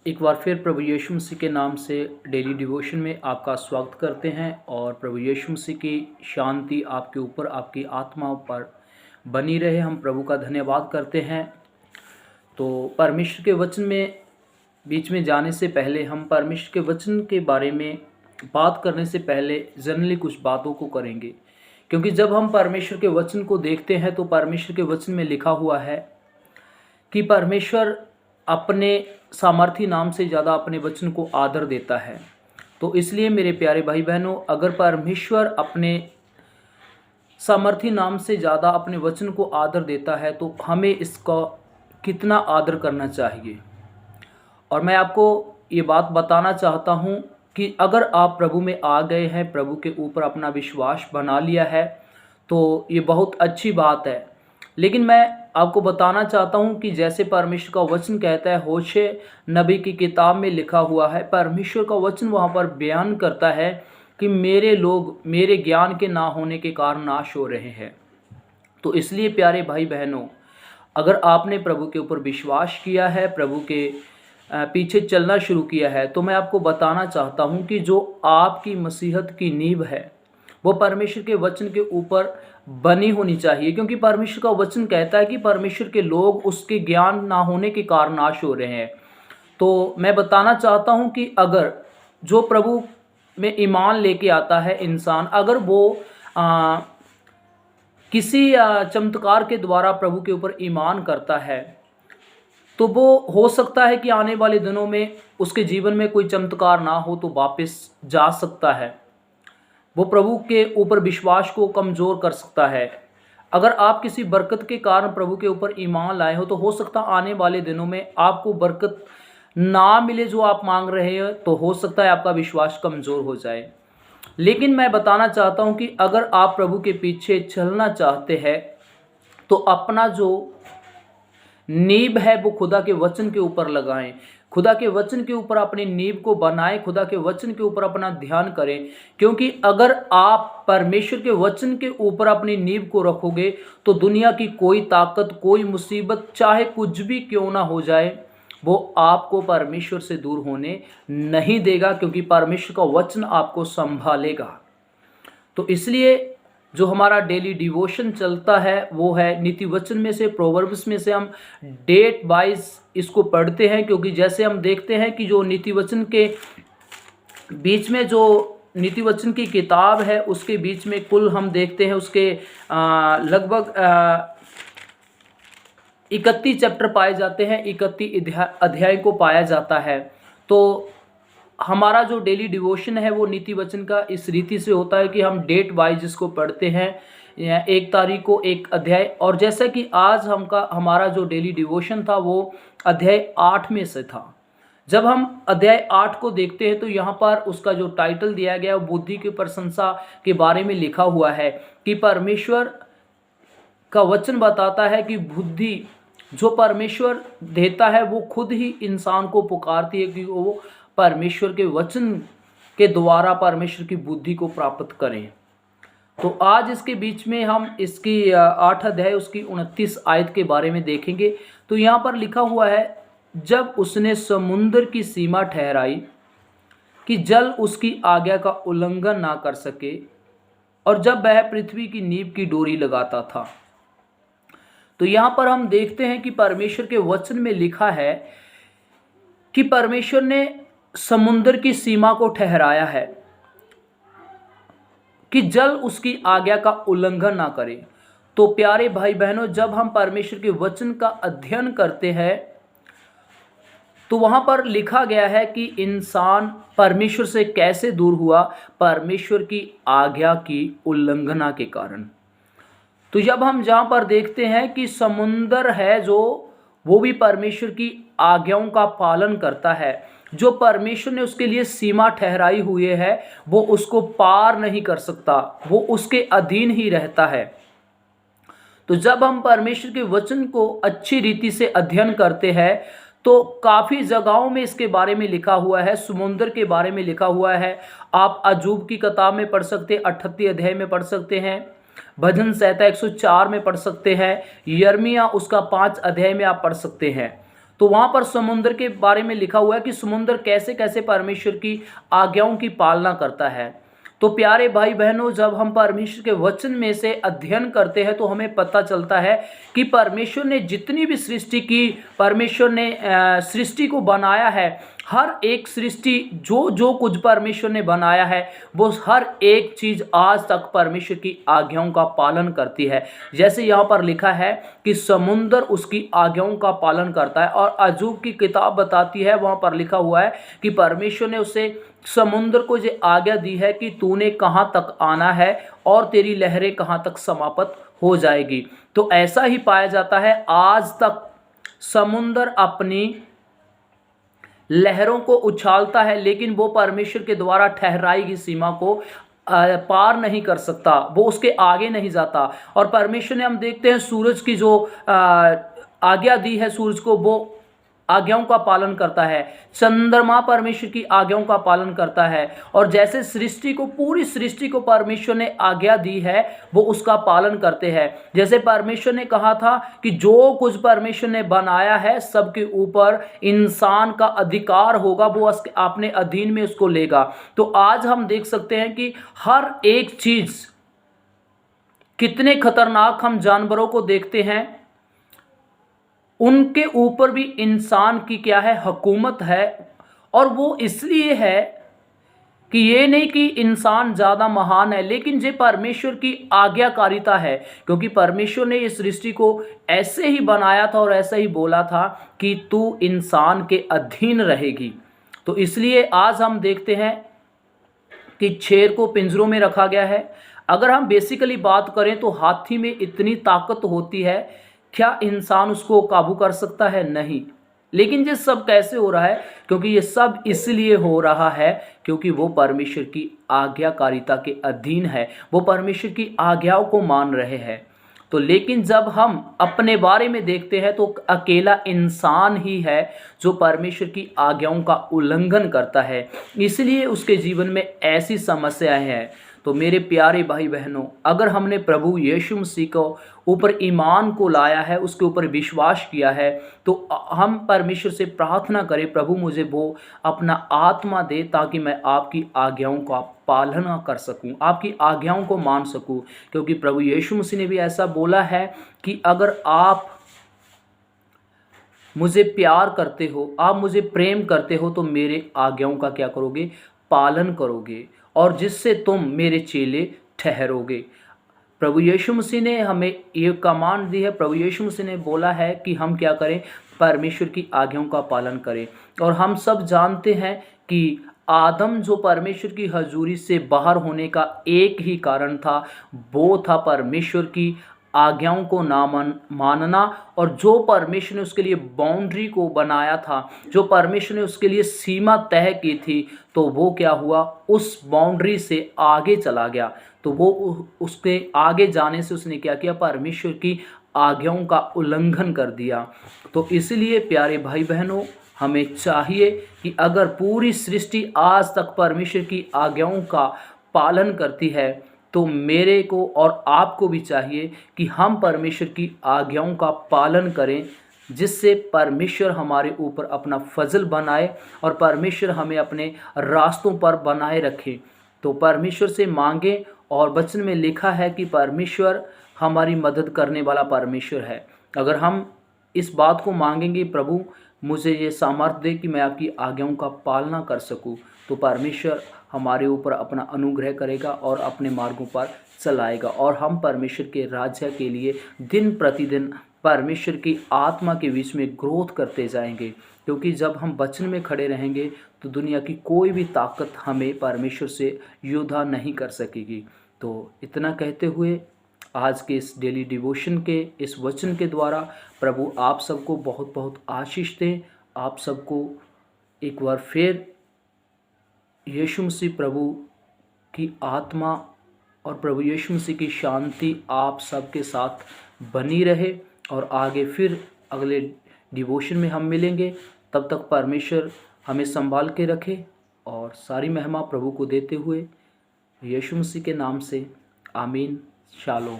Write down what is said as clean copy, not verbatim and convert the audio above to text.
एक बार फिर प्रभु यीशु मसीह के नाम से डेली डिवोशन में आपका स्वागत करते हैं और प्रभु यीशु मसीह की शांति आपके ऊपर, आपकी आत्मा पर बनी रहे। हम प्रभु का धन्यवाद करते हैं। तो परमेश्वर के वचन में बीच में जाने से पहले, हम परमेश्वर के वचन के बारे में बात करने से पहले जनरली कुछ बातों को करेंगे, क्योंकि जब हम परमेश्वर के वचन को देखते हैं तो परमेश्वर के वचन में लिखा हुआ है कि परमेश्वर अपने सामर्थी नाम से ज़्यादा अपने वचन को आदर देता है। तो इसलिए मेरे प्यारे भाई बहनों, अगर परमेश्वर अपने सामर्थी नाम से ज़्यादा अपने वचन को आदर देता है तो हमें इसका कितना आदर करना चाहिए। और मैं आपको ये बात बताना चाहता हूँ कि अगर आप प्रभु में आ गए हैं, प्रभु के ऊपर अपना विश्वास बना लिया है, तो ये बहुत अच्छी बात है। लेकिन मैं आपको बताना चाहता हूँ कि जैसे परमेश्वर का वचन कहता है, होशे नबी की किताब में लिखा हुआ है, परमेश्वर का वचन वहाँ पर बयान करता है कि मेरे लोग मेरे ज्ञान के ना होने के कारण नाश हो रहे हैं। तो इसलिए प्यारे भाई बहनों, अगर आपने प्रभु के ऊपर विश्वास किया है, प्रभु के पीछे चलना शुरू किया है, तो मैं आपको बताना चाहता हूँ कि जो आपकी मसीहत की नींव है वो परमेश्वर के वचन के ऊपर बनी होनी चाहिए। क्योंकि परमेश्वर का वचन कहता है कि परमेश्वर के लोग उसके ज्ञान ना होने के कारण नाश हो रहे हैं। तो मैं बताना चाहता हूं कि अगर जो प्रभु में ईमान लेके आता है इंसान, अगर वो किसी चमत्कार के द्वारा प्रभु के ऊपर ईमान करता है, तो वो हो सकता है कि आने वाले दिनों में उसके जीवन में कोई चमत्कार ना हो तो वापस जा सकता है। वो प्रभु के ऊपर विश्वास को कमज़ोर कर सकता है। अगर आप किसी बरकत के कारण प्रभु के ऊपर ईमान लाए हो तो हो सकता है आने वाले दिनों में आपको बरकत ना मिले जो आप मांग रहे हैं, तो हो सकता है आपका विश्वास कमज़ोर हो जाए। लेकिन मैं बताना चाहता हूं कि अगर आप प्रभु के पीछे चलना चाहते हैं तो अपना जो नींव है वो खुदा के वचन के ऊपर लगाएं, खुदा के वचन के ऊपर अपनी नींव को बनाएं, खुदा के वचन के ऊपर अपना ध्यान करें। क्योंकि अगर आप परमेश्वर के वचन के ऊपर अपनी नींव को रखोगे तो दुनिया की कोई ताकत, कोई मुसीबत, चाहे कुछ भी क्यों ना हो जाए, वो आपको परमेश्वर से दूर होने नहीं देगा, क्योंकि परमेश्वर का वचन आपको संभालेगा। तो इसलिए जो हमारा डेली डिवोशन चलता है वो है नीति वचन में से, प्रोवर्ब्स में से हम डेट वाइज इसको पढ़ते हैं। क्योंकि जैसे हम देखते हैं कि जो नीति वचन के बीच में, जो नीति वचन की किताब है उसके बीच में कुल हम देखते हैं उसके लगभग 31 चैप्टर पाए जाते हैं, 31 अध्याय को पाया जाता है। तो हमारा जो डेली डिवोशन है वो नीति वचन का इस रीति से होता है कि हम डेट वाइज इसको पढ़ते हैं, 1 तारीख को 1 अध्याय। और जैसा कि आज हमारा जो डेली डिवोशन था वो अध्याय 8 में से था। जब हम अध्याय 8 को देखते हैं तो यहाँ पर उसका जो टाइटल दिया गया है बुद्धि की प्रशंसा के बारे में लिखा हुआ है कि परमेश्वर का वचन बताता है कि बुद्धि जो परमेश्वर देता है वो खुद ही इंसान को पुकारती है कि वो परमेश्वर के वचन के द्वारा परमेश्वर की बुद्धि को प्राप्त करें। तो आज इसके बीच में हम इसकी 8 अध्याय उसकी 29 आयत के बारे में देखेंगे। तो यहाँ पर लिखा हुआ है, जब उसने समुद्र की सीमा ठहराई कि जल उसकी आज्ञा का उल्लंघन ना कर सके, और जब वह पृथ्वी की नींव की डोरी लगाता था। तो यहाँ पर हम देखते हैं कि परमेश्वर के वचन में लिखा है कि परमेश्वर ने समुद्र की सीमा को ठहराया है कि जल उसकी आज्ञा का उल्लंघन ना करे। तो प्यारे भाई बहनों, जब हम परमेश्वर के वचन का अध्ययन करते हैं तो वहां पर लिखा गया है कि इंसान परमेश्वर से कैसे दूर हुआ, परमेश्वर की आज्ञा की उल्लंघना के कारण। तो जब हम जहां पर देखते हैं कि समुद्र है जो वो भी परमेश्वर की आज्ञाओं का पालन करता है, जो परमेश्वर ने उसके लिए सीमा ठहराई हुई है वो उसको पार नहीं कर सकता, वो उसके अधीन ही रहता है। तो जब हम परमेश्वर के वचन को अच्छी रीति से अध्ययन करते हैं तो काफ़ी जगहों में इसके बारे में लिखा हुआ है, समुद्र के बारे में लिखा हुआ है। आप अजूब की किताब में पढ़ सकते हैं, 38 अध्याय में पढ़ सकते हैं, भजन संहिता 104 में पढ़ सकते हैं, यिर्मयाह उसका 5 अध्याय में आप पढ़ सकते हैं। तो वहाँ पर समुद्र के बारे में लिखा हुआ है कि समुद्र कैसे कैसे परमेश्वर की आज्ञाओं की पालना करता है। तो प्यारे भाई बहनों, जब हम परमेश्वर के वचन में से अध्ययन करते हैं तो हमें पता चलता है कि परमेश्वर ने जितनी भी सृष्टि की, परमेश्वर ने सृष्टि को बनाया है, हर एक सृष्टि जो जो कुछ परमेश्वर ने बनाया है वो हर एक चीज़ आज तक परमेश्वर की आज्ञाओं का पालन करती है। जैसे यहाँ पर लिखा है कि समुद्र उसकी आज्ञाओं का पालन करता है, और अय्यूब की किताब बताती है, वहाँ पर लिखा हुआ है कि परमेश्वर ने उसे समुद्र को ये आज्ञा दी है कि तूने कहाँ तक आना है और तेरी लहरें कहाँ तक समाप्त हो जाएगी। तो ऐसा ही पाया जाता है, आज तक समुद्र अपनी लहरों को उछालता है, लेकिन वो परमेश्वर के द्वारा ठहराई गई सीमा को पार नहीं कर सकता, वो उसके आगे नहीं जाता। और परमेश्वर ने, हम देखते हैं, सूरज की जो आज्ञा दी है सूरज को, वो आज्ञाओं का पालन करता है। चंद्रमा परमेश्वर की आज्ञाओं का पालन करता है। और जैसे सृष्टि को, पूरी सृष्टि को परमेश्वर ने आज्ञा दी है, वो उसका पालन करते हैं। जैसे परमेश्वर ने कहा था कि जो कुछ परमेश्वर ने बनाया है सबके ऊपर इंसान का अधिकार होगा, वो अपने अधीन में उसको लेगा। तो आज हम देख सकते हैं कि हर एक चीज, कितने खतरनाक हम जानवरों को देखते हैं, उनके ऊपर भी इंसान की क्या है, हुकूमत है। और वो इसलिए है कि ये नहीं कि इंसान ज़्यादा महान है, लेकिन ये परमेश्वर की आज्ञाकारिता है, क्योंकि परमेश्वर ने इस सृष्टि को ऐसे ही बनाया था और ऐसा ही बोला था कि तू इंसान के अधीन रहेगी। तो इसलिए आज हम देखते हैं कि शेर को पिंजरों में रखा गया है। अगर हम बेसिकली बात करें तो हाथी में इतनी ताकत होती है, क्या इंसान उसको काबू कर सकता है? नहीं। लेकिन ये सब कैसे हो रहा है? क्योंकि ये सब इसलिए हो रहा है क्योंकि वो परमेश्वर की आज्ञाकारिता के अधीन है, वो परमेश्वर की आज्ञाओं को मान रहे हैं। तो लेकिन जब हम अपने बारे में देखते हैं तो अकेला इंसान ही है जो परमेश्वर की आज्ञाओं का उल्लंघन करता है, इसलिए उसके जीवन में ऐसी समस्याएं हैं। तो मेरे प्यारे भाई बहनों, अगर हमने प्रभु यीशु मसीह को ऊपर ईमान को लाया है, उसके ऊपर विश्वास किया है, तो हम परमेश्वर से प्रार्थना करें, प्रभु मुझे वो अपना आत्मा दे ताकि मैं आपकी आज्ञाओं का पालना कर सकूं, आपकी आज्ञाओं को मान सकूं। क्योंकि प्रभु यीशु मसीह ने भी ऐसा बोला है कि अगर आप मुझे प्यार करते हो, आप मुझे प्रेम करते हो, तो मेरे आज्ञाओं का क्या करोगे? पालन करोगे, और जिससे तुम मेरे चेले ठहरोगे। प्रभु यीशु मसीह ने हमें ये कमांड दी है, प्रभु यीशु मसीह ने बोला है कि हम क्या करें? परमेश्वर की आज्ञाओं का पालन करें। और हम सब जानते हैं कि आदम जो परमेश्वर की हजूरी से बाहर होने का एक ही कारण था, वो था परमेश्वर की आज्ञाओं को ना मानना। और जो परमेश्वर ने उसके लिए बाउंड्री को बनाया था, जो परमेश्वर ने उसके लिए सीमा तय की थी, तो वो क्या हुआ? उस बाउंड्री से आगे चला गया। तो वो उसके आगे जाने से उसने क्या किया? परमेश्वर की आज्ञाओं का उल्लंघन कर दिया। तो इसलिए प्यारे भाई बहनों, हमें चाहिए कि अगर पूरी सृष्टि आज तक परमेश्वर की आज्ञाओं का पालन करती है, तो मेरे को और आपको भी चाहिए कि हम परमेश्वर की आज्ञाओं का पालन करें, जिससे परमेश्वर हमारे ऊपर अपना फजल बनाए और परमेश्वर हमें अपने रास्तों पर बनाए रखे। तो परमेश्वर से मांगें, और वचन में लिखा है कि परमेश्वर हमारी मदद करने वाला परमेश्वर है। अगर हम इस बात को मांगेंगे, प्रभु मुझे ये सामर्थ्य दे कि मैं आपकी आज्ञाओं का पालना कर सकूं, तो परमेश्वर हमारे ऊपर अपना अनुग्रह करेगा और अपने मार्गों पर चलाएगा, और हम परमेश्वर के राज्य के लिए दिन प्रतिदिन परमेश्वर की आत्मा के बीच में ग्रोथ करते जाएंगे। क्योंकि जब हम वचन में खड़े रहेंगे तो दुनिया की कोई भी ताकत हमें परमेश्वर से युद्ध नहीं कर सकेगी। तो इतना कहते हुए आज के इस डेली डिवोशन के इस वचन के द्वारा प्रभु आप सबको बहुत बहुत आशीष दें। आप सबको एक बार फिर यीशु मसीह प्रभु की आत्मा और प्रभु यीशु मसीह की शांति आप सबके साथ बनी रहे, और आगे फिर अगले डिवोशन में हम मिलेंगे। तब तक परमेश्वर हमें संभाल के रखे, और सारी महिमा प्रभु को देते हुए यीशु मसीह के नाम से आमीन। शालोम।